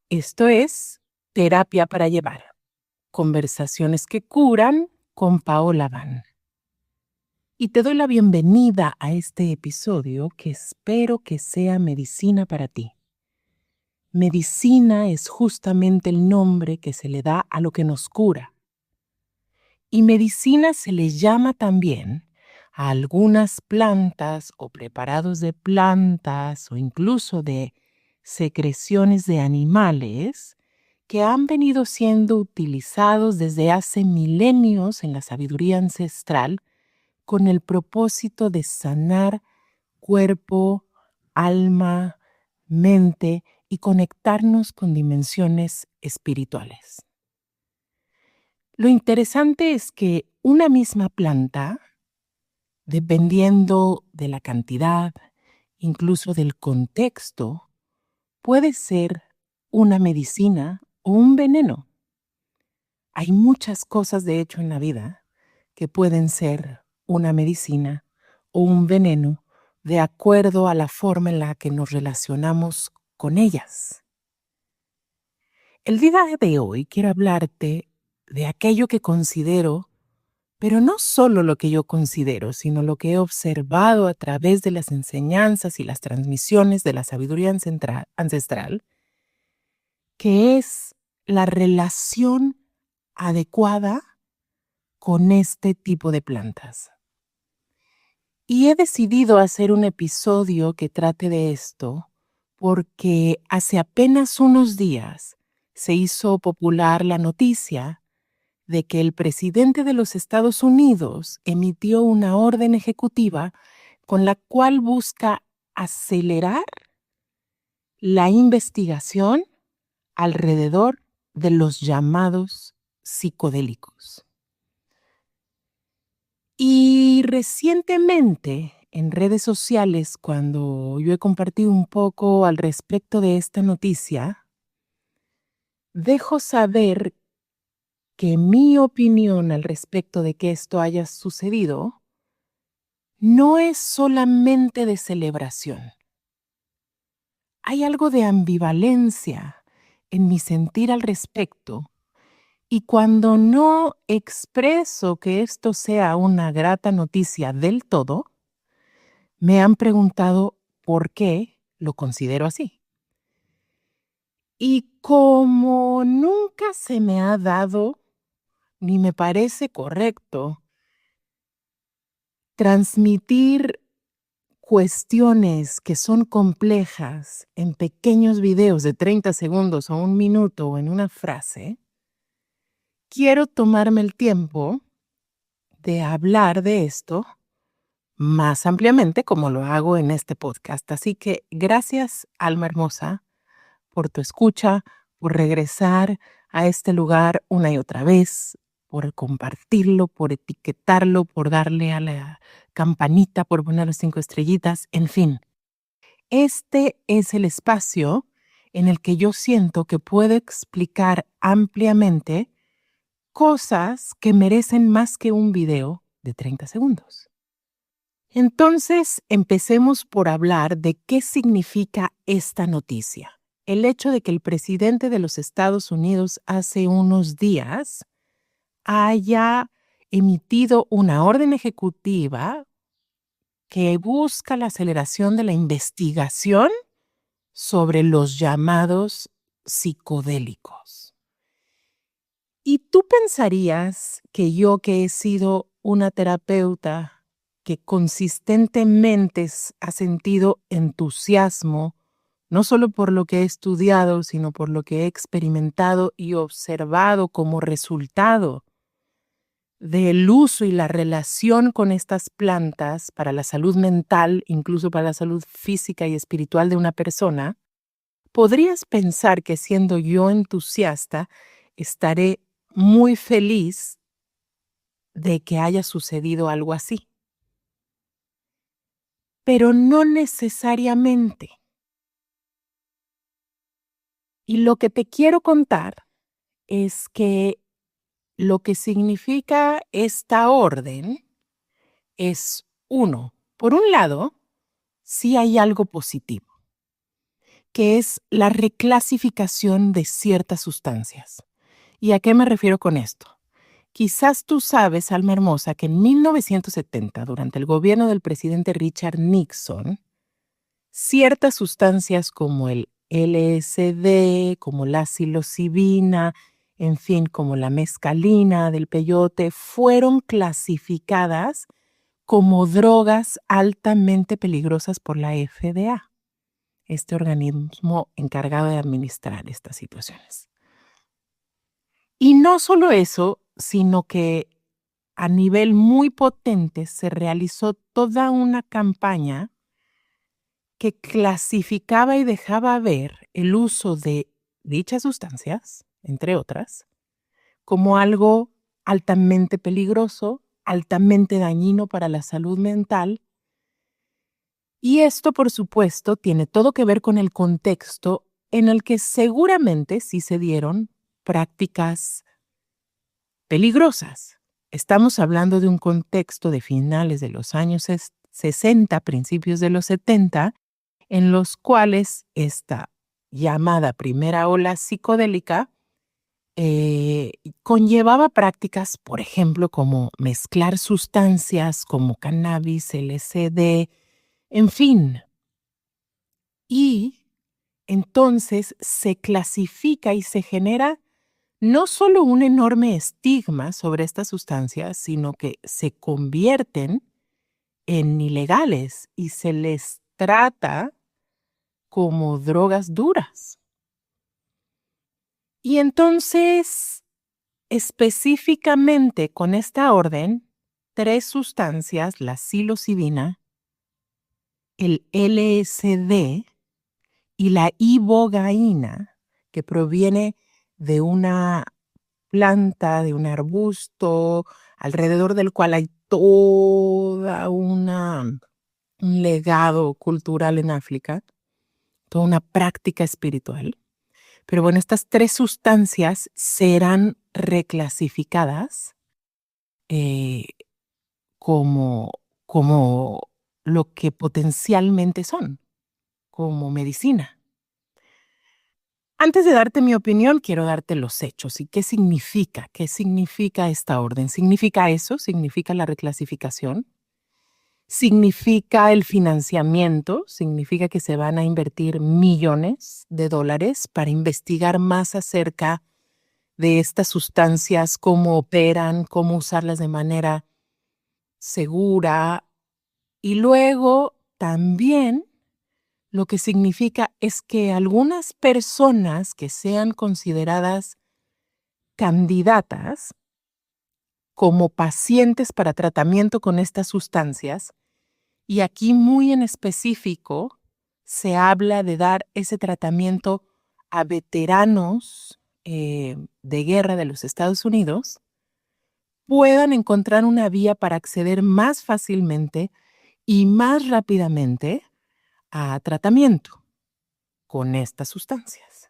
Esto es Terapia para Llevar. Conversaciones que curan con Paola Van. Y te doy la bienvenida a este episodio que espero que sea medicina para ti. Medicina es justamente el nombre que se le da a lo que nos cura. Y medicina se le llama también a algunas plantas o preparados de plantas o incluso de secreciones de animales que han venido siendo utilizados desde hace milenios en la sabiduría ancestral con el propósito de sanar cuerpo, alma, mente y conectarnos con dimensiones espirituales. Lo interesante es que una misma planta, dependiendo de la cantidad, incluso del contexto, puede ser una medicina o un veneno. Hay muchas cosas, de hecho, en la vida que pueden ser una medicina o un veneno de acuerdo a la forma en la que nos relacionamos con ellas. El día de hoy quiero hablarte de aquello que considero, pero no solo lo que yo considero, sino lo que he observado a través de las enseñanzas y las transmisiones de la sabiduría ancestral, que es la relación adecuada con este tipo de plantas. Y he decidido hacer un episodio que trate de esto porque hace apenas unos días se hizo popular la noticia de que el presidente de los Estados Unidos emitió una orden ejecutiva con la cual busca acelerar la investigación alrededor de los llamados psicodélicos. Y recientemente en redes sociales, cuando yo he compartido un poco al respecto de esta noticia, dejo saber que mi opinión al respecto de que esto haya sucedido no es solamente de celebración. Hay algo de ambivalencia en mi sentir al respecto, y cuando no expreso que esto sea una grata noticia del todo, me han preguntado por qué lo considero así. Y como nunca se me ha dado, ni me parece correcto, transmitir cuestiones que son complejas en pequeños videos de 30 segundos o un minuto o en una frase, quiero tomarme el tiempo de hablar de esto más ampliamente como lo hago en este podcast. Así que gracias, alma hermosa, por tu escucha, por regresar a este lugar una y otra vez, por compartirlo, por etiquetarlo, por darle a la campanita, por poner las 5 estrellitas, en fin. Este es el espacio en el que yo siento que puedo explicar ampliamente cosas que merecen más que un video de 30 segundos. Entonces, empecemos por hablar de qué significa esta noticia. El hecho de que el presidente de los Estados Unidos hace unos días haya emitido una orden ejecutiva que busca la aceleración de la investigación sobre los llamados psicodélicos. Y tú pensarías que yo, que he sido una terapeuta que consistentemente ha sentido entusiasmo, no solo por lo que he estudiado, sino por lo que he experimentado y observado como resultado del uso y la relación con estas plantas para la salud mental, incluso para la salud física y espiritual de una persona, podrías pensar que siendo yo entusiasta, estaré muy feliz de que haya sucedido algo así. Pero no necesariamente. Y lo que te quiero contar es que lo que significa esta orden es, uno, por un lado, sí hay algo positivo, que es la reclasificación de ciertas sustancias. ¿Y a qué me refiero con esto? Quizás tú sabes, alma hermosa, que en 1970, durante el gobierno del presidente Richard Nixon, ciertas sustancias como el LSD, como la psilocibina, en fin, como la mescalina del peyote, fueron clasificadas como drogas altamente peligrosas por la FDA, este organismo encargado de administrar estas situaciones. Y no solo eso, sino que a nivel muy potente se realizó toda una campaña que clasificaba y dejaba ver el uso de dichas sustancias, entre otras, como algo altamente peligroso, altamente dañino para la salud mental. Y esto, por supuesto, tiene todo que ver con el contexto en el que seguramente sí se dieron prácticas peligrosas. Estamos hablando de un contexto de finales de los años 60, principios de los 70, en los cuales esta llamada primera ola psicodélica conllevaba prácticas, por ejemplo, como mezclar sustancias como cannabis, LSD, en fin. Y entonces se clasifica y se genera no solo un enorme estigma sobre estas sustancias, sino que se convierten en ilegales y se les trata como drogas duras. Y entonces, específicamente con esta orden, 3 sustancias, la psilocibina, el LSD y la ibogaína, que proviene de una planta, de un arbusto, alrededor del cual hay toda un legado cultural en África, toda una práctica espiritual. Pero bueno, estas 3 sustancias serán reclasificadas eh, como, como lo que potencialmente son, como medicina. Antes de darte mi opinión, quiero darte los hechos y qué significa esta orden. ¿Significa eso? ¿Significa la reclasificación? ¿Significa el financiamiento? ¿Significa que se van a invertir millones de dólares para investigar más acerca de estas sustancias, cómo operan, cómo usarlas de manera segura? Y luego también lo que significa es que algunas personas que sean consideradas candidatas como pacientes para tratamiento con estas sustancias, y aquí muy en específico se habla de dar ese tratamiento a veteranos de guerra de los Estados Unidos, puedan encontrar una vía para acceder más fácilmente y más rápidamente a tratamiento con estas sustancias.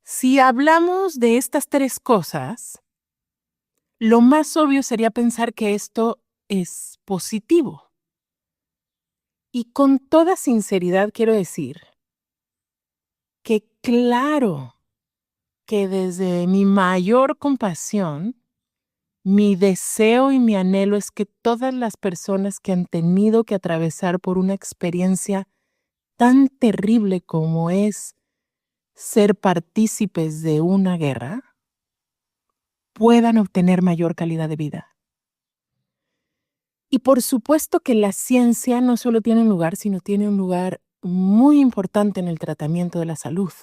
Si hablamos de estas 3 cosas, lo más obvio sería pensar que esto es positivo. Y con toda sinceridad quiero decir que claro que desde mi mayor compasión, mi deseo y mi anhelo es que todas las personas que han tenido que atravesar por una experiencia tan terrible como es ser partícipes de una guerra, puedan obtener mayor calidad de vida. Y por supuesto que la ciencia no solo tiene un lugar, sino tiene un lugar muy importante en el tratamiento de la salud.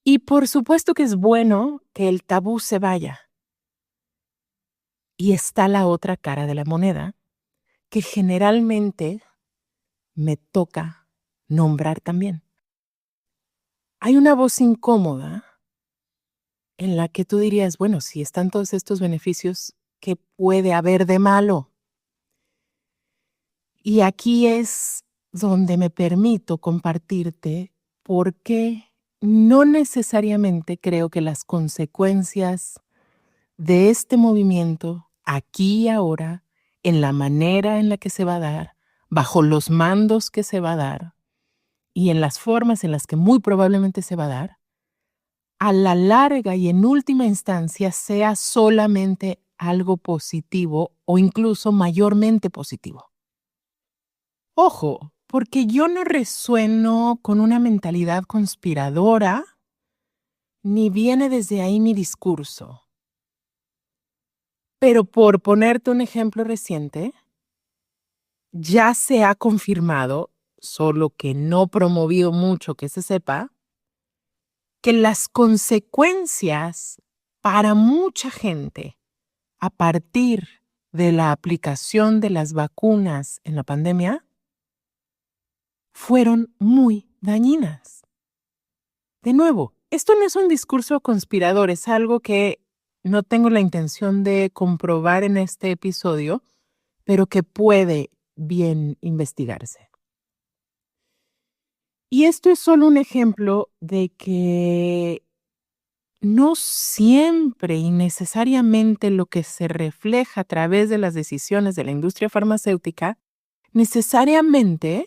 Y por supuesto que es bueno que el tabú se vaya. Y está la otra cara de la moneda, que generalmente me toca nombrar también. Hay una voz incómoda en la que tú dirías, bueno, si están todos estos beneficios, ¿qué puede haber de malo? Y aquí es donde me permito compartirte por qué no necesariamente creo que las consecuencias de este movimiento, aquí y ahora, en la manera en la que se va a dar, bajo los mandos que se va a dar y en las formas en las que muy probablemente se va a dar, a la larga y en última instancia sea solamente algo positivo o incluso mayormente positivo. Ojo, porque yo no resueno con una mentalidad conspiradora, ni viene desde ahí mi discurso. Pero por ponerte un ejemplo reciente, ya se ha confirmado, solo que no promovido mucho que se sepa, que las consecuencias para mucha gente a partir de la aplicación de las vacunas en la pandemia fueron muy dañinas. De nuevo, esto no es un discurso conspirador, es algo que no tengo la intención de comprobar en este episodio, pero que puede bien investigarse. Y esto es solo un ejemplo de que no siempre y necesariamente lo que se refleja a través de las decisiones de la industria farmacéutica necesariamente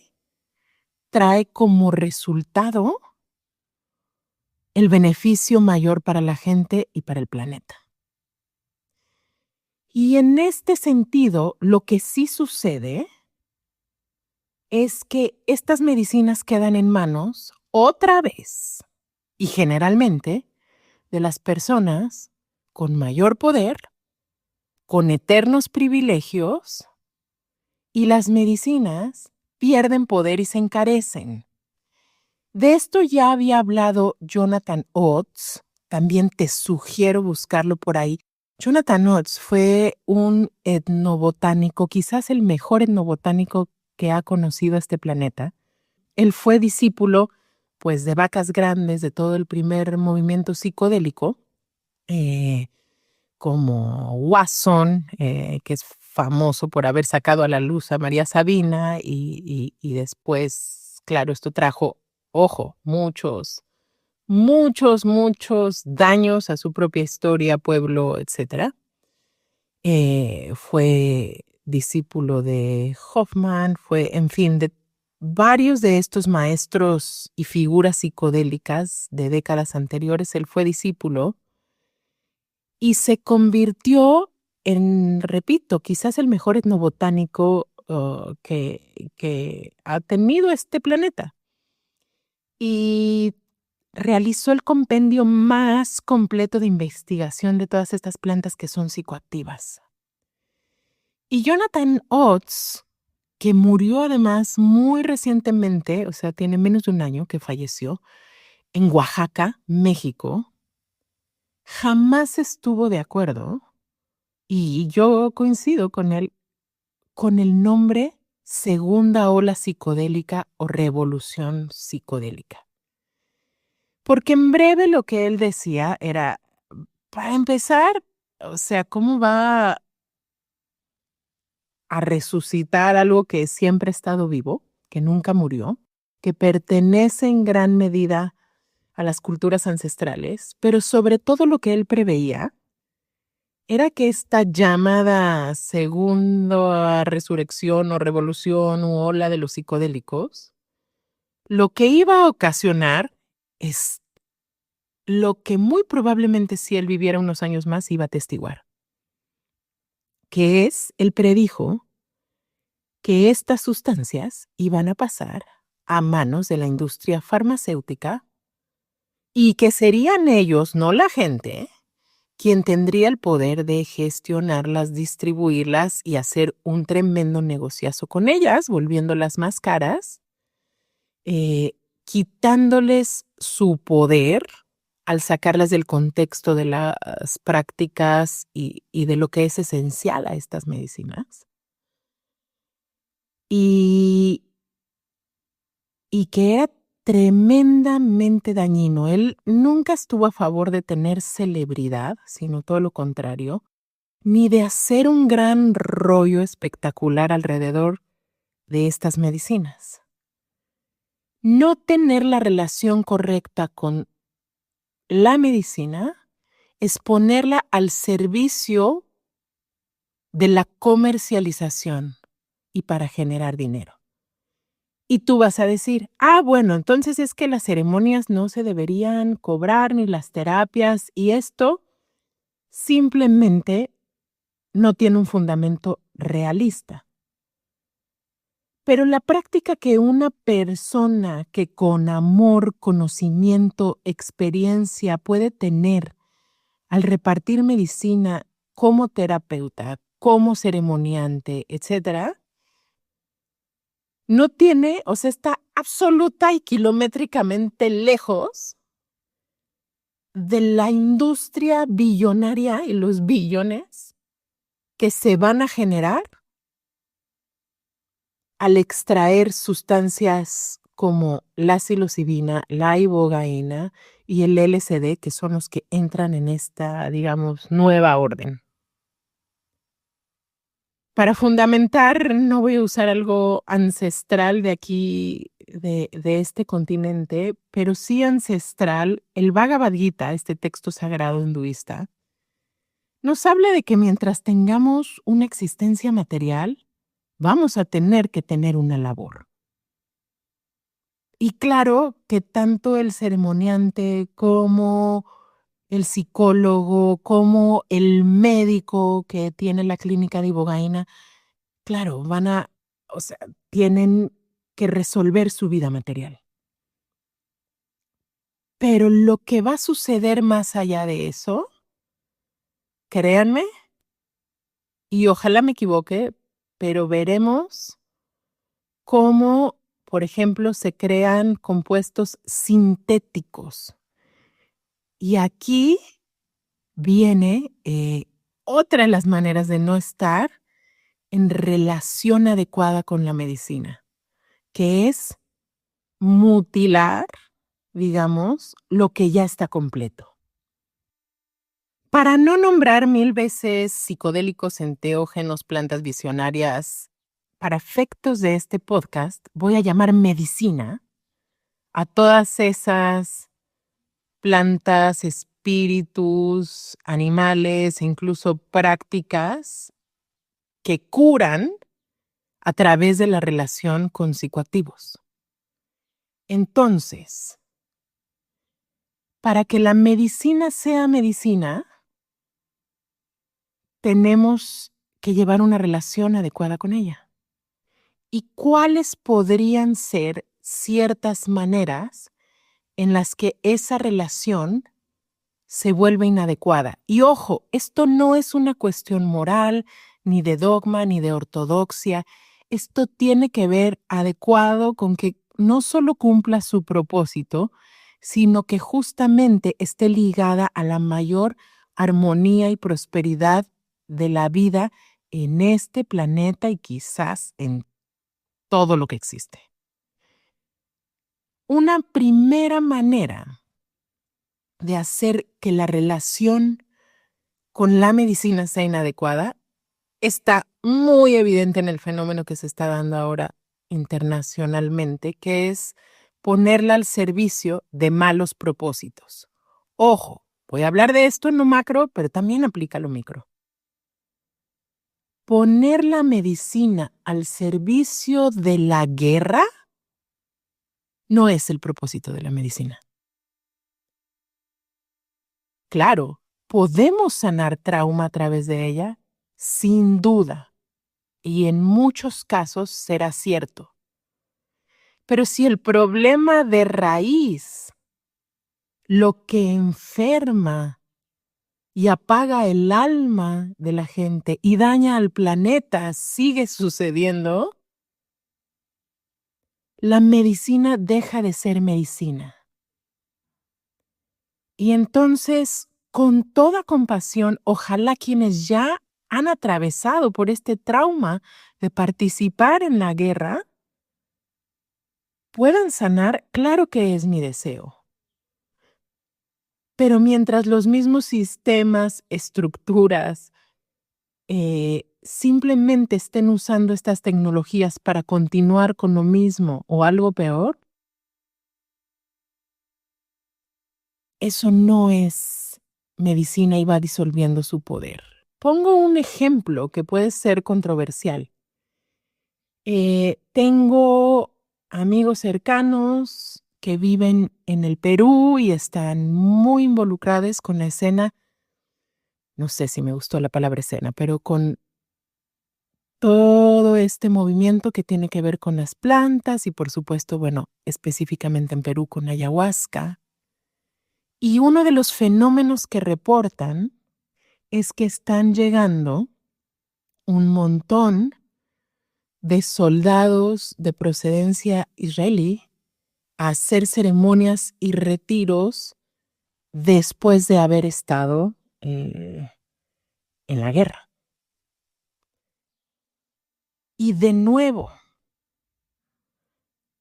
trae como resultado el beneficio mayor para la gente y para el planeta. Y en este sentido, lo que sí sucede es que estas medicinas quedan en manos otra vez y generalmente de las personas con mayor poder, con eternos privilegios, y las medicinas pierden poder y se encarecen. De esto ya había hablado Jonathan Oates, también te sugiero buscarlo por ahí. Jonathan Oates fue un etnobotánico, quizás el mejor etnobotánico que ha conocido este planeta. Él fue discípulo, pues, de vacas grandes, de todo el primer movimiento psicodélico, como Wasson, que es famoso por haber sacado a la luz a María Sabina y después, claro, esto trajo, ojo, muchos daños a su propia historia, pueblo, etc. Fue discípulo de Hoffman, fue, en fin, de varios de estos maestros y figuras psicodélicas de décadas anteriores. Él fue discípulo y se convirtió en, repito, quizás el mejor etnobotánico que ha tenido este planeta. Y realizó el compendio más completo de investigación de todas estas plantas que son psicoactivas. Y Jonathan Oates, que murió además muy recientemente, o sea, tiene menos de un año que falleció, en Oaxaca, México, jamás estuvo de acuerdo, y yo coincido con él, con el nombre segunda ola psicodélica o revolución psicodélica. Porque en breve lo que él decía era, para empezar, o sea, ¿cómo va a resucitar algo que siempre ha estado vivo, que nunca murió, que pertenece en gran medida a las culturas ancestrales? Pero sobre todo lo que él preveía era que esta llamada segunda resurrección o revolución u ola de los psicodélicos, lo que iba a ocasionar es lo que muy probablemente si él viviera unos años más iba a atestiguar, que es, él predijo que estas sustancias iban a pasar a manos de la industria farmacéutica y que serían ellos, no la gente, quien tendría el poder de gestionarlas, distribuirlas y hacer un tremendo negociazo con ellas, volviéndolas más caras, quitándoles su poder al sacarlas del contexto de las prácticas y de lo que es esencial a estas medicinas. Y que era tremendamente dañino. Él nunca estuvo a favor de tener celebridad, sino todo lo contrario, ni de hacer un gran rollo espectacular alrededor de estas medicinas. No tener la relación correcta con la medicina es ponerla al servicio de la comercialización y para generar dinero. Y tú vas a decir, bueno, entonces es que las ceremonias no se deberían cobrar ni las terapias y esto simplemente no tiene un fundamento realista. Pero la práctica que una persona que con amor, conocimiento, experiencia puede tener al repartir medicina como terapeuta, como ceremoniante, etcétera, no tiene, o sea, está absoluta y kilométricamente lejos de la industria billonaria y los billones que se van a generar al extraer sustancias como la psilocibina, la ibogaína y el LSD, que son los que entran en esta, digamos, nueva orden. Para fundamentar, no voy a usar algo ancestral de aquí, de este continente, pero sí ancestral, el Bhagavad Gita, este texto sagrado hinduista, nos habla de que mientras tengamos una existencia material, vamos a tener que tener una labor. Y claro que tanto el ceremoniante como el psicólogo, como el médico que tiene la clínica de ibogaína, claro, o sea, tienen que resolver su vida material. Pero lo que va a suceder más allá de eso, créanme, y ojalá me equivoque, pero veremos cómo, por ejemplo, se crean compuestos sintéticos. Y aquí viene otra de las maneras de no estar en relación adecuada con la medicina, que es mutilar, digamos, lo que ya está completo. Para no nombrar 1000 veces psicodélicos, enteógenos, plantas visionarias, para efectos de este podcast, voy a llamar medicina a todas esas plantas, espíritus, animales e incluso prácticas que curan a través de la relación con psicoactivos. Entonces, para que la medicina sea medicina, tenemos que llevar una relación adecuada con ella. ¿Y cuáles podrían ser ciertas maneras en las que esa relación se vuelve inadecuada? Y ojo, esto no es una cuestión moral, ni de dogma, ni de ortodoxia. Esto tiene que ver adecuado con que no solo cumpla su propósito, sino que justamente esté ligada a la mayor armonía y prosperidad de la vida en este planeta y quizás en todo lo que existe. Una primera manera de hacer que la relación con la medicina sea inadecuada está muy evidente en el fenómeno que se está dando ahora internacionalmente, que es ponerla al servicio de malos propósitos. Ojo, voy a hablar de esto en lo macro, pero también aplica a lo micro. Poner la medicina al servicio de la guerra no es el propósito de la medicina. Claro, podemos sanar trauma a través de ella, sin duda, y en muchos casos será cierto. Pero si el problema de raíz, lo que enferma y apaga el alma de la gente y daña al planeta, sigue sucediendo, la medicina deja de ser medicina. Y entonces, con toda compasión, ojalá quienes ya han atravesado por este trauma de participar en la guerra puedan sanar, claro que es mi deseo. Pero mientras los mismos sistemas, estructuras, simplemente estén usando estas tecnologías para continuar con lo mismo o algo peor, eso no es medicina y va disolviendo su poder. Pongo un ejemplo que puede ser controversial. Tengo amigos cercanos que viven en el Perú y están muy involucrados con la escena, no sé si me gustó la palabra escena, pero con todo este movimiento que tiene que ver con las plantas y por supuesto, bueno, específicamente en Perú con ayahuasca. Y uno de los fenómenos que reportan es que están llegando un montón de soldados de procedencia israelí a hacer ceremonias y retiros después de haber estado en la guerra. Y de nuevo,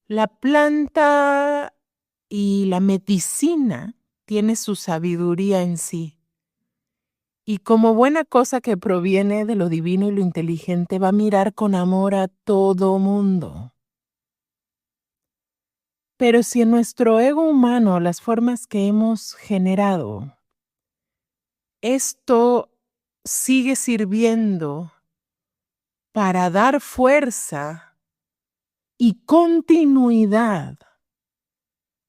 la planta y la medicina tiene su sabiduría en sí. Y como buena cosa que proviene de lo divino y lo inteligente, va a mirar con amor a todo mundo. Pero si en nuestro ego humano, las formas que hemos generado, esto sigue sirviendo para dar fuerza y continuidad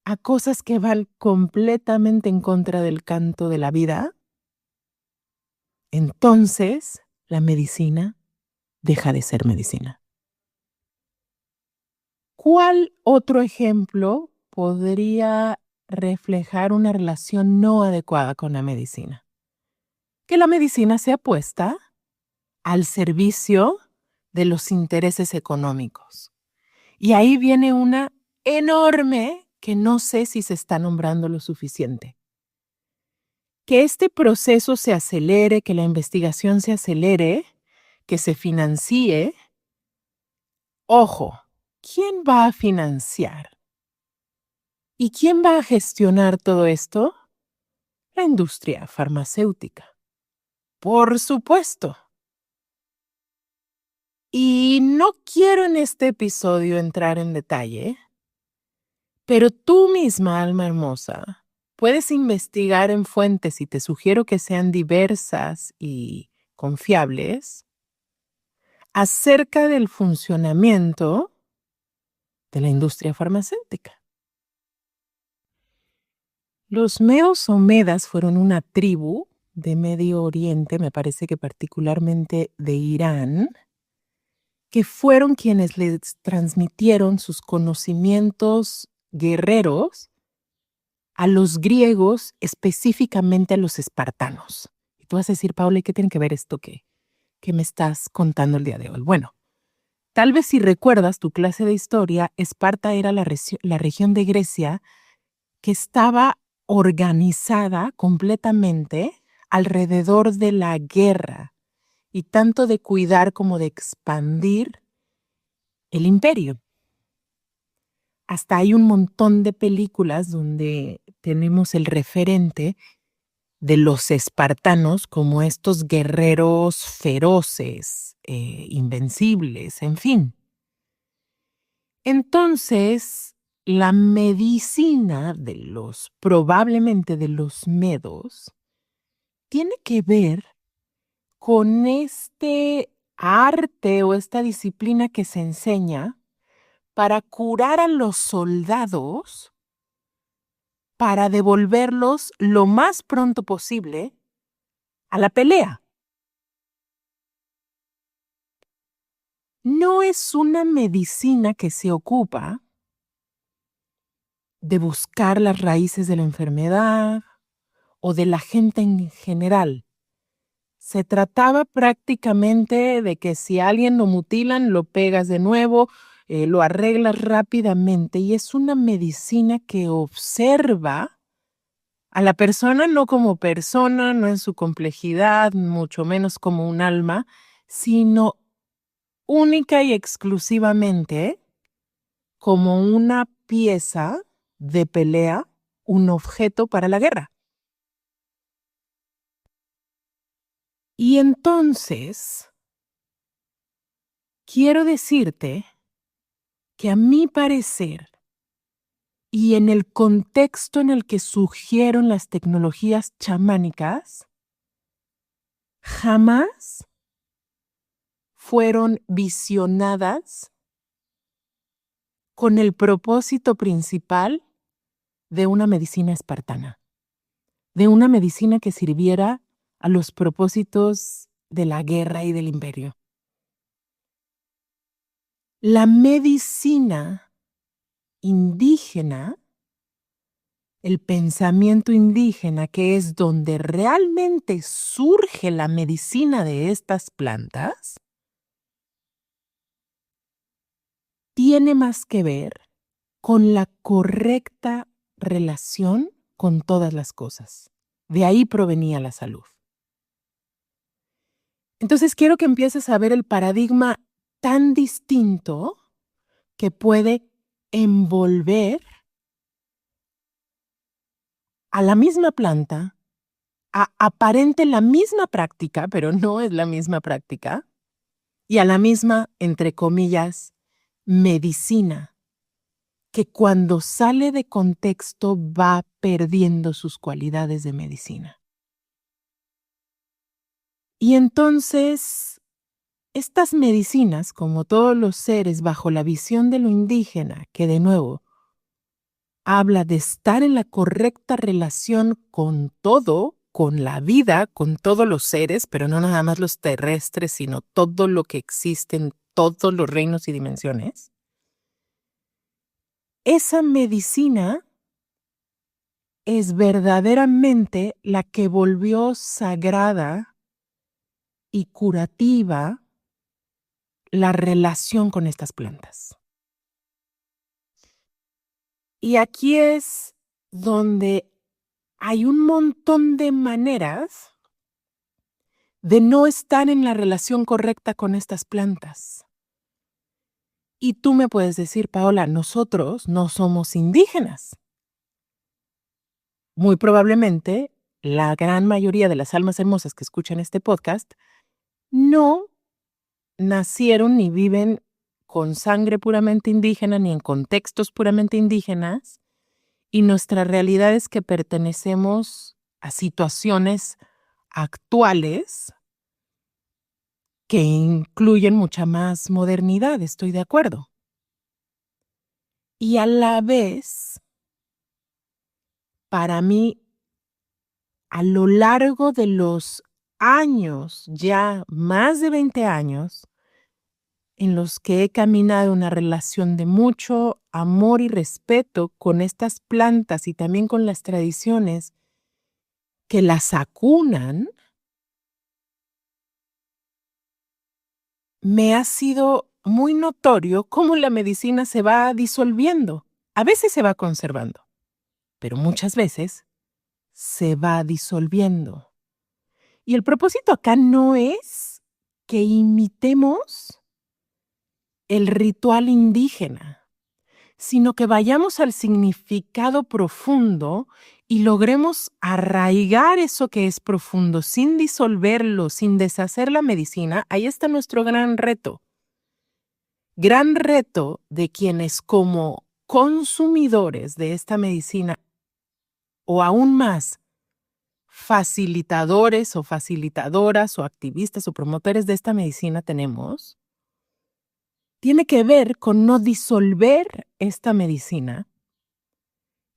a cosas que van completamente en contra del canto de la vida, entonces la medicina deja de ser medicina. ¿Cuál otro ejemplo podría reflejar una relación no adecuada con la medicina? Que la medicina sea puesta al servicio de los intereses económicos. Y ahí viene una enorme que no sé si se está nombrando lo suficiente. Que este proceso se acelere, que la investigación se acelere, que se financie. Ojo, ¿quién va a financiar? ¿Y quién va a gestionar todo esto? La industria farmacéutica. Por supuesto. Y no quiero en este episodio entrar en detalle, pero tú misma, alma hermosa, puedes investigar en fuentes y te sugiero que sean diversas y confiables acerca del funcionamiento de la industria farmacéutica. Los medos o medas fueron una tribu de Medio Oriente, me parece que particularmente de Irán, que fueron quienes les transmitieron sus conocimientos guerreros a los griegos, específicamente a los espartanos. Y tú vas a decir, Paula, ¿y qué tiene que ver esto que me estás contando el día de hoy? Bueno, tal vez si recuerdas tu clase de historia, Esparta era la región de Grecia que estaba organizada completamente alrededor de la guerra y tanto de cuidar como de expandir el imperio. Hasta hay un montón de películas donde tenemos el referente de los espartanos como estos guerreros feroces, invencibles, en fin. Entonces, la medicina probablemente de los medos, tiene que ver con este arte o esta disciplina que se enseña para curar a los soldados, para devolverlos lo más pronto posible a la pelea. No es una medicina que se ocupa de buscar las raíces de la enfermedad o de la gente en general. Se trataba prácticamente de que si a alguien lo mutilan, lo pegas de nuevo, lo arreglas rápidamente y es una medicina que observa a la persona no como persona, no en su complejidad, mucho menos como un alma, sino única y exclusivamente como una pieza de pelea, un objeto para la guerra. Y entonces, quiero decirte que a mi parecer, y en el contexto en el que surgieron las tecnologías chamánicas, jamás fueron visionadas con el propósito principal de una medicina espartana, de una medicina que sirviera a los propósitos de la guerra y del imperio. La medicina indígena, el pensamiento indígena, que es donde realmente surge la medicina de estas plantas, tiene más que ver con la correcta relación con todas las cosas. De ahí provenía la salud. Entonces quiero que empieces a ver el paradigma tan distinto que puede envolver a la misma planta, a aparente la misma práctica, pero no es la misma práctica, y a la misma, entre comillas, medicina, que cuando sale de contexto va perdiendo sus cualidades de medicina. Y entonces, estas medicinas, como todos los seres bajo la visión de lo indígena, que de nuevo habla de estar en la correcta relación con todo, con la vida, con todos los seres, pero no nada más los terrestres, sino todo lo que existe en todos los reinos y dimensiones. Esa medicina es verdaderamente la que volvió sagrada y curativa la relación con estas plantas. Y aquí es donde hay un montón de maneras de no estar en la relación correcta con estas plantas. Y tú me puedes decir, Paola, nosotros no somos indígenas. Muy probablemente la gran mayoría de las almas hermosas que escuchan este podcast no nacieron ni viven con sangre puramente indígena ni en contextos puramente indígenas, y nuestra realidad es que pertenecemos a situaciones actuales que incluyen mucha más modernidad, estoy de acuerdo. Y a la vez, para mí, a lo largo de los años, ya más de 20 años, en los que he caminado una relación de mucho amor y respeto con estas plantas y también con las tradiciones que las acunan, me ha sido muy notorio cómo la medicina se va disolviendo. A veces se va conservando, pero muchas veces se va disolviendo. Y el propósito acá no es que imitemos el ritual indígena, sino que vayamos al significado profundo y logremos arraigar eso que es profundo sin disolverlo, sin deshacer la medicina. Ahí está nuestro gran reto. Gran reto de quienes como consumidores de esta medicina, o aún más, facilitadores o facilitadoras o activistas o promotores de esta medicina tenemos, tiene que ver con no disolver esta medicina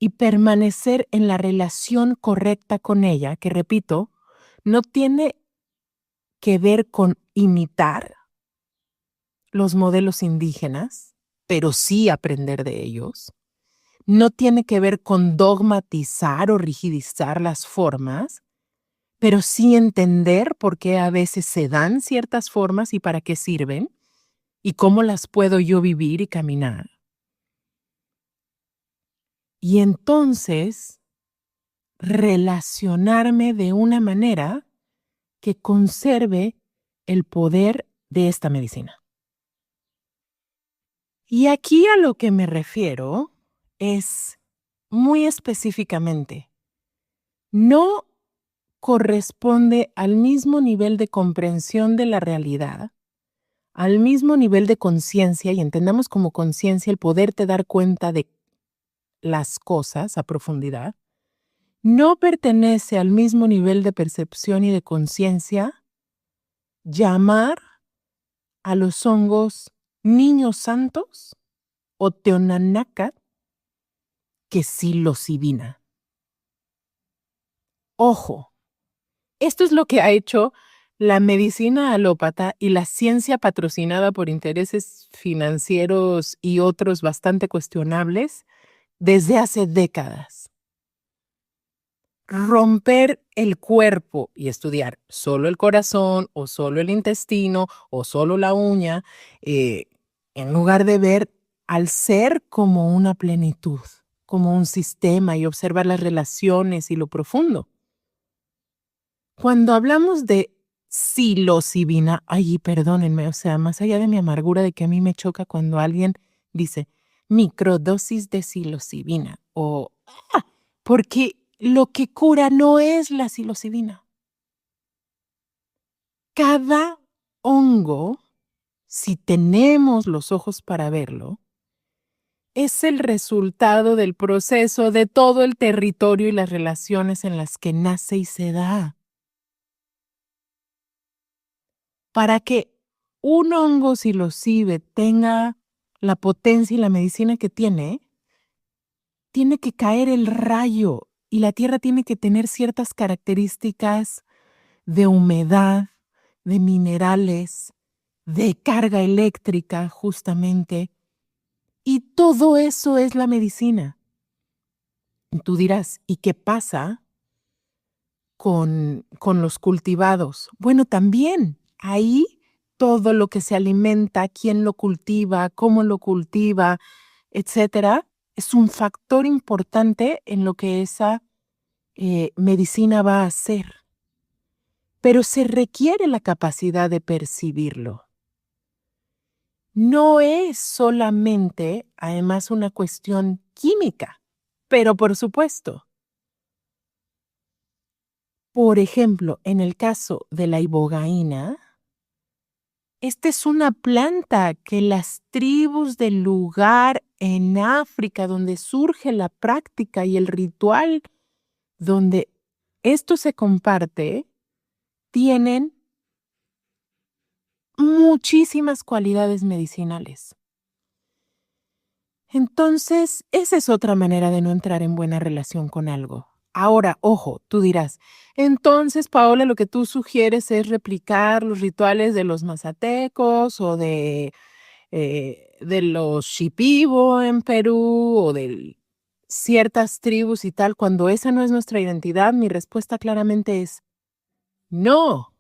y permanecer en la relación correcta con ella, que repito, no tiene que ver con imitar los modelos indígenas, pero sí aprender de ellos. No tiene que ver con dogmatizar o rigidizar las formas, pero sí entender por qué a veces se dan ciertas formas y para qué sirven y cómo las puedo yo vivir y caminar. Y entonces relacionarme de una manera que conserve el poder de esta medicina. Y aquí a lo que me refiero es muy específicamente, no corresponde al mismo nivel de comprensión de la realidad, al mismo nivel de conciencia, y entendamos como conciencia el poderte dar cuenta de las cosas a profundidad, no pertenece al mismo nivel de percepción y de conciencia llamar a los hongos niños santos o Teonanacat que psilocibina. Ojo, esto es lo que ha hecho la medicina alópata y la ciencia patrocinada por intereses financieros y otros bastante cuestionables desde hace décadas. Romper el cuerpo y estudiar solo el corazón o solo el intestino o solo la uña, en lugar de ver al ser como una plenitud, como un sistema y observar las relaciones y lo profundo. Cuando hablamos de psilocibina, ay, perdónenme, o sea, más allá de mi amargura de que a mí me choca cuando alguien dice microdosis de psilocibina o porque lo que cura no es la psilocibina. Cada hongo, si tenemos los ojos para verlo, es el resultado del proceso de todo el territorio y las relaciones en las que nace y se da. Para que un hongo psilocibe tenga la potencia y la medicina que tiene que caer el rayo y la tierra tiene que tener ciertas características de humedad, de minerales, de carga eléctrica, justamente. Y todo eso es la medicina. Y tú dirás, ¿y qué pasa con los cultivados? Bueno, también ahí todo lo que se alimenta, quién lo cultiva, cómo lo cultiva, etcétera, es un factor importante en lo que esa medicina va a hacer. Pero se requiere la capacidad de percibirlo. No es solamente, además, una cuestión química, pero por supuesto. Por ejemplo, en el caso de la ibogaína, esta es una planta que las tribus del lugar en África, donde surge la práctica y el ritual, donde esto se comparte, tienen muchísimas cualidades medicinales. Entonces, esa es otra manera de no entrar en buena relación con algo. Ahora, ojo, tú dirás, entonces, Paola, lo que tú sugieres es replicar los rituales de los mazatecos o de los Shipibo en Perú o de ciertas tribus y tal, cuando esa no es nuestra identidad. Mi respuesta claramente es no.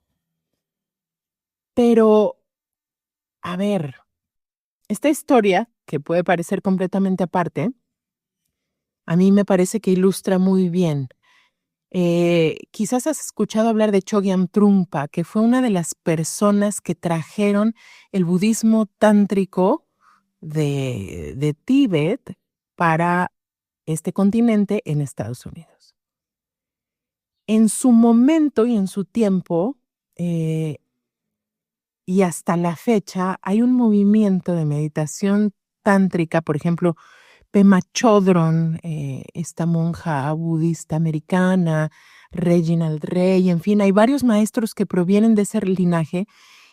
Pero, a ver, esta historia, que puede parecer completamente aparte, a mí me parece que ilustra muy bien. Quizás has escuchado hablar de Chogyam Trungpa, que fue una de las personas que trajeron el budismo tántrico de Tíbet para este continente en Estados Unidos. En su momento y en su tiempo, y hasta la fecha, hay un movimiento de meditación tántrica, por ejemplo, Pema Chodron, esta monja budista americana, Reginald Rey, en fin, hay varios maestros que provienen de ese linaje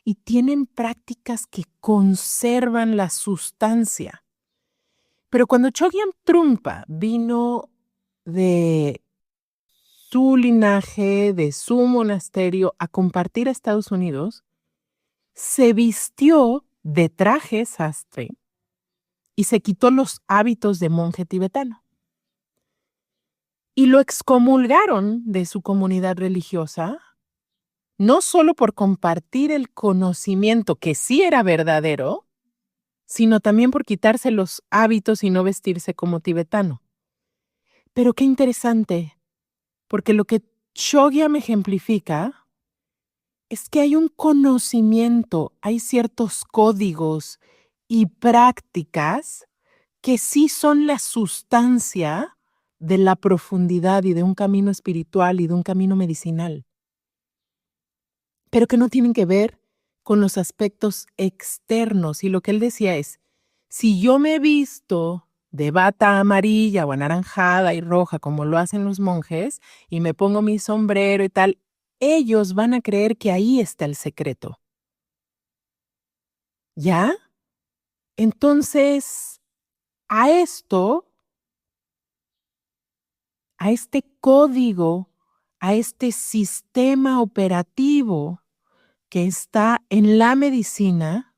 y tienen prácticas que conservan la sustancia. Pero cuando Chogyam Trungpa vino de su linaje, de su monasterio, a compartir a Estados Unidos, se vistió de traje sastre y se quitó los hábitos de monje tibetano. Y lo excomulgaron de su comunidad religiosa, no solo por compartir el conocimiento que sí era verdadero, sino también por quitarse los hábitos y no vestirse como tibetano. Pero qué interesante, porque lo que Chogyam ejemplifica es que hay un conocimiento, hay ciertos códigos y prácticas que sí son la sustancia de la profundidad y de un camino espiritual y de un camino medicinal, pero que no tienen que ver con los aspectos externos. Y lo que él decía es, si yo me he visto de bata amarilla o anaranjada y roja como lo hacen los monjes y me pongo mi sombrero y tal, ellos van a creer que ahí está el secreto. ¿Ya? Entonces, A esto, a este código, a este sistema operativo que está en la medicina,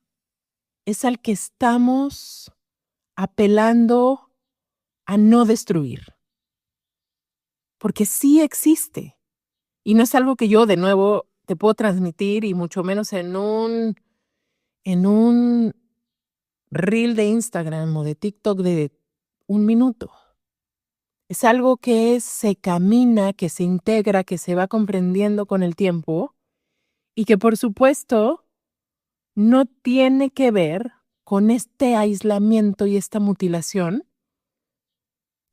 es al que estamos apelando a no destruir. Porque sí existe. Y no es algo que yo de nuevo te puedo transmitir y mucho menos en un reel de Instagram o de TikTok de 1 minuto. Es algo que se camina, que se integra, que se va comprendiendo con el tiempo y que por supuesto no tiene que ver con este aislamiento y esta mutilación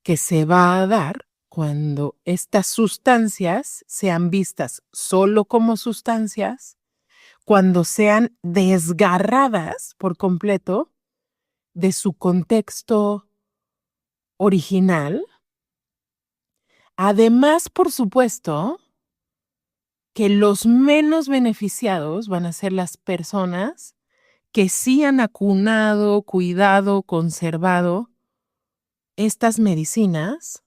que se va a dar cuando estas sustancias sean vistas solo como sustancias, cuando sean desgarradas por completo de su contexto original. Además, por supuesto, que los menos beneficiados van a ser las personas que sí han acunado, cuidado, conservado estas medicinas,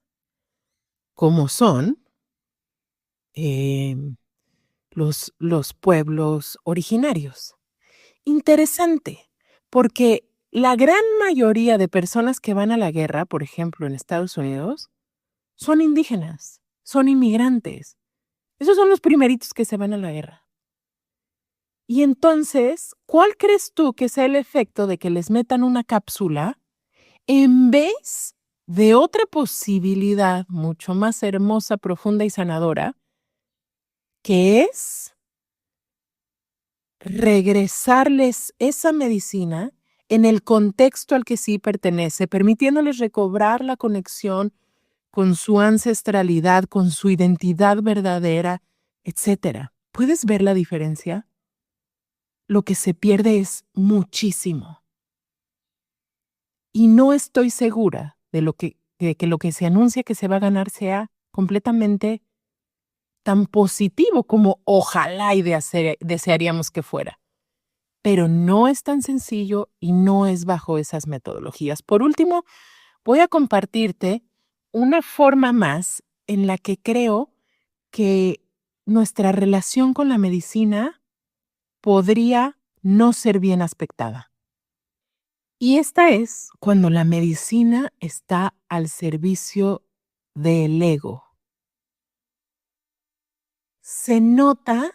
como son los pueblos originarios. Interesante, porque la gran mayoría de personas que van a la guerra, por ejemplo, en Estados Unidos, son indígenas, son inmigrantes. Esos son los primeritos que se van a la guerra. Y entonces, ¿cuál crees tú que sea el efecto de que les metan una cápsula en vez de otra posibilidad mucho más hermosa, profunda y sanadora, que es regresarles esa medicina en el contexto al que sí pertenece, permitiéndoles recobrar la conexión con su ancestralidad, con su identidad verdadera, etcétera? ¿Puedes ver la diferencia? Lo que se pierde es muchísimo. Y no estoy segura de que lo que se anuncia que se va a ganar sea completamente tan positivo como ojalá y desearíamos que fuera. Pero no es tan sencillo y no es bajo esas metodologías. Por último, voy a compartirte una forma más en la que creo que nuestra relación con la medicina podría no ser bien aspectada. Y esta es cuando la medicina está al servicio del ego. Se nota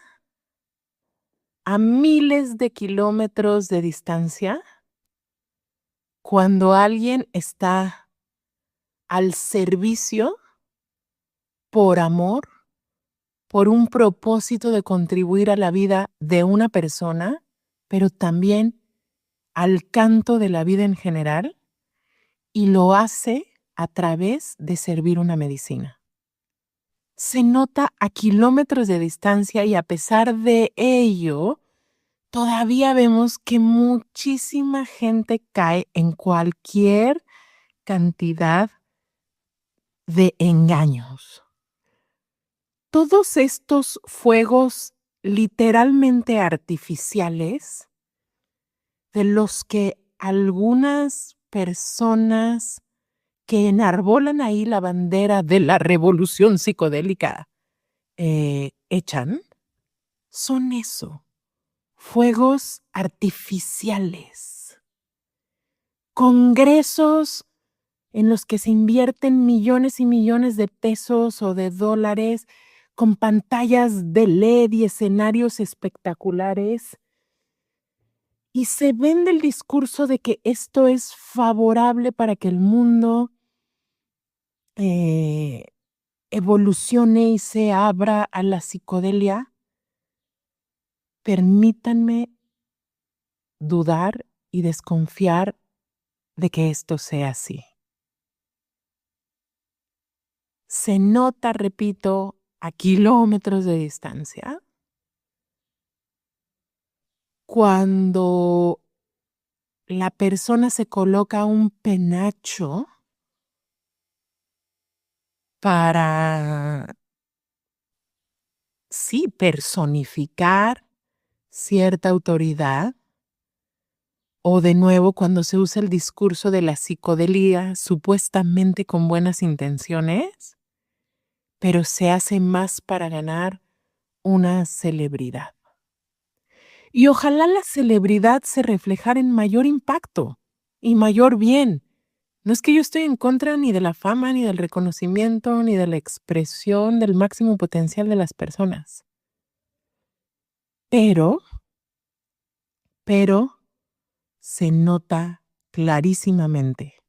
a miles de kilómetros de distancia cuando alguien está al servicio por amor, por un propósito de contribuir a la vida de una persona, pero también al canto de la vida en general, y lo hace a través de servir una medicina. Se nota a kilómetros de distancia y a pesar de ello, todavía vemos que muchísima gente cae en cualquier cantidad de engaños. Todos estos fuegos literalmente artificiales de los que algunas personas que enarbolan ahí la bandera de la revolución psicodélica echan, son eso, fuegos artificiales, congresos en los que se invierten millones y millones de pesos o de dólares con pantallas de LED y escenarios espectaculares. Y se vende el discurso de que esto es favorable para que el mundo evolucione y se abra a la psicodelia. Permítanme dudar y desconfiar de que esto sea así. Se nota, repito, a kilómetros de distancia cuando la persona se coloca un penacho para, sí, personificar cierta autoridad O de nuevo, cuando se usa el discurso de la psicodelia supuestamente con buenas intenciones, pero se hace más para ganar una celebridad. Y ojalá la celebridad se reflejara en mayor impacto y mayor bien. No es que yo estoy en contra ni de la fama, ni del reconocimiento, ni de la expresión del máximo potencial de las personas. Pero se nota clarísimamente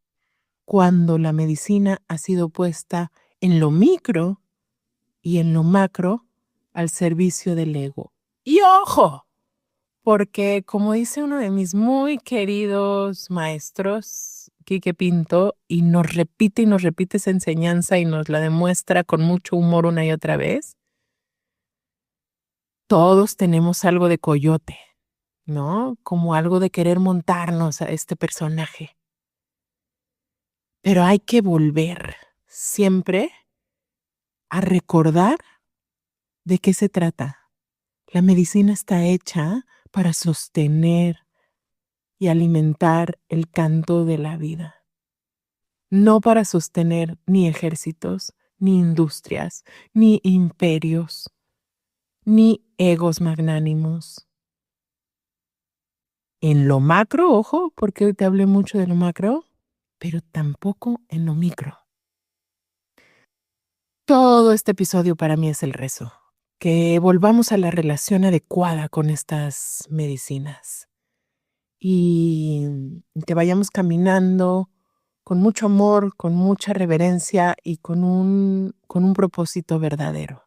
cuando la medicina ha sido puesta en lo micro y en lo macro al servicio del ego. Y ojo, porque como dice uno de mis muy queridos maestros, Quique Pinto, y nos repite esa enseñanza y nos la demuestra con mucho humor una y otra vez, todos tenemos algo de coyote, ¿no? Como algo de querer montarnos a este personaje. Pero hay que volver siempre a recordar de qué se trata. La medicina está hecha para sostener y alimentar el canto de la vida, no para sostener ni ejércitos, ni industrias, ni imperios, ni egos magnánimos. En lo macro, ojo, porque hoy te hablé mucho de lo macro, pero tampoco en lo micro. Todo este episodio para mí es el rezo, que volvamos a la relación adecuada con estas medicinas y que vayamos caminando con mucho amor, con mucha reverencia y con un propósito verdadero.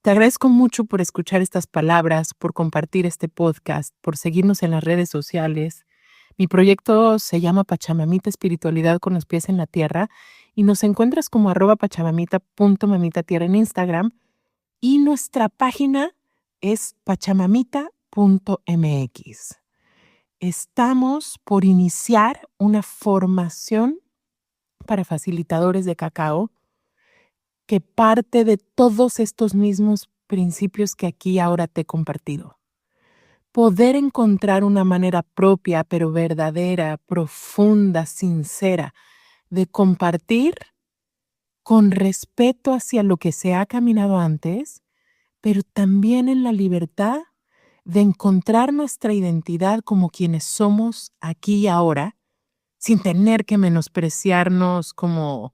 Te agradezco mucho por escuchar estas palabras, por compartir este podcast, por seguirnos en las redes sociales. Mi proyecto se llama Pachamamita Espiritualidad con los pies en la tierra y nos encuentras como @pachamamita.mamitatierra en Instagram y nuestra página es pachamamita.mx. Estamos por iniciar una formación para facilitadores de cacao que parte de todos estos mismos principios que aquí ahora te he compartido. Poder encontrar una manera propia, pero verdadera, profunda, sincera, de compartir con respeto hacia lo que se ha caminado antes, pero también en la libertad de encontrar nuestra identidad como quienes somos aquí y ahora, sin tener que menospreciarnos como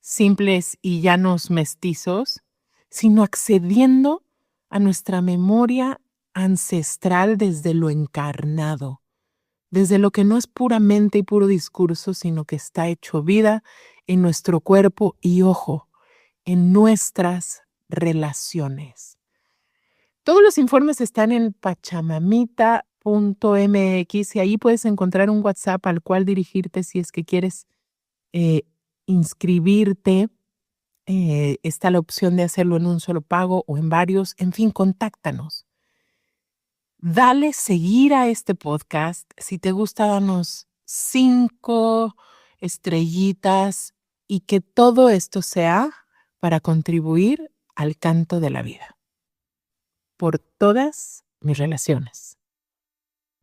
simples y llanos mestizos, sino accediendo a nuestra memoria ancestral desde lo encarnado, desde lo que no es puramente y puro discurso, sino que está hecho vida en nuestro cuerpo y, ojo, en nuestras relaciones. Todos los informes están en pachamamita.mx y ahí puedes encontrar un WhatsApp al cual dirigirte si es que quieres inscribirte. Está la opción de hacerlo en un solo pago o en varios. En fin, contáctanos. Dale seguir a este podcast. Si te gusta, danos 5 estrellitas y que todo esto sea para contribuir al canto de la vida. Por todas mis relaciones.